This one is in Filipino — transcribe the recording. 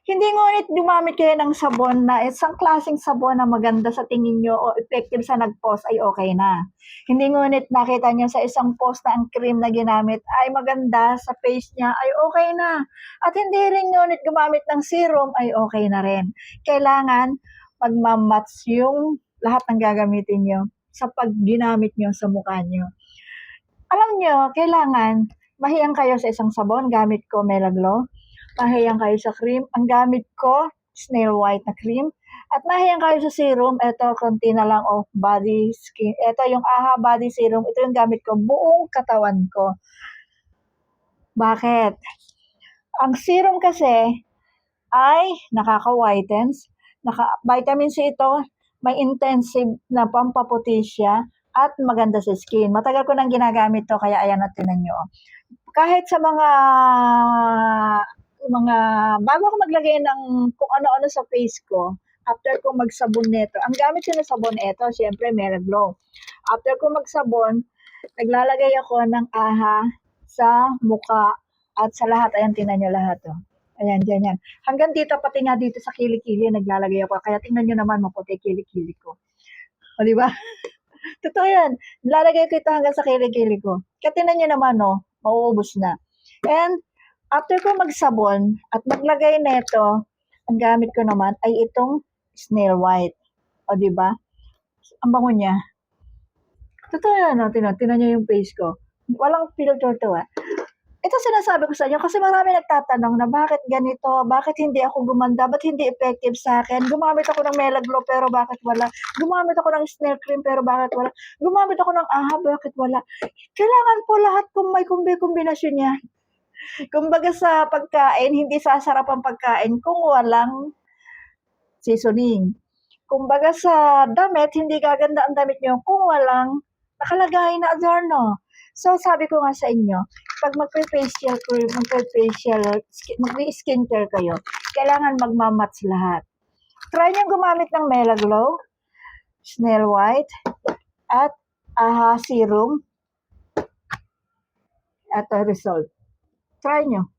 Hindi ngunit gumamit kayo ng sabon na isang klaseng sabon na maganda sa tingin niyo o effective sa nag-post ay okey na. Hindi ngunit nakita niyo sa isang post na ang cream na ginamit ay maganda sa face niya ay okey na. At hindi rin ngunit gumamit ng serum ay okey na rin. Kailangan magma-match yung lahat ng gagamitin niyo sa 'pag ginamit niyo sa mukha niyo. Alam niyo kailangan mahiyang kayo sa isang sabon, gamit ko Mela Glow. Mahiyang kayo sa cream, ang gamit ko Snail White na cream. At mahiyang kayo sa serum, eto konti na lang of body skin eto yung AHA body serum, ito yung gamit ko buong katawan ko. Bakit? Ang serum kasi ay nakaka-whitens, vitamin C ito, may intensive na pampaputi siya at maganda sa skin. Matagal ko ng ginagamit 'to kaya ayan na tingnan niyo, oh. Kahit sa mga bago ako maglagay ng kung ano-ano sa face ko, after ko magsabon nito, ang gamit ko na sabon eto siyempre Mela Glow. After ko magsabon, naglalagay ako ng AHA sa mukha at sa lahat, ayan tingnan niyo lahat, oh. Ayan, ganyan. Hanggang dito, pati nga dito sa kilikili naglalagay ako, kaya tingnan niyo naman maputi kilikili ko. Oh, 'di ba? Totoo 'yan, nilalagay ko ito hanggang sa kilikili ko. Kaya tingnan niyo naman, oh, mauubos na. And after ko magsabon at maglagay nito, ang gamit ko naman ay itong Snail White. O, 'di ba? Ang bango niya. Totoo 'yan, oh, tingnan niyo yung face ko. Walang filter 'to, ah. Ito sinasabi ko sa inyo kasi marami nagtatanong na bakit ganito, bakit hindi ako gumanda, ba't hindi effective sa akin? Gumamit ako ng Mela Glow pero bakit wala? Gumamit ako ng Snail Cream pero bakit wala? Gumamit ako ng AHA, bakit wala? Kailangan po lahat kung may kombinasyon yan. Kumbaga sa pagkain, hindi sasarap ang pagkain kung walang seasoning. Kumbaga sa damit, hindi gaganda ang damit niyo kung walang nakalagay na adorno. So sabi ko nga sa inyo, 'pag magfe-facial cream, magwi-skincare kayo, kailangan magma-match lahat. Try niyong gumamit ng Mela Glow, Snail White, at AHA serum. Eto result. Try niyo.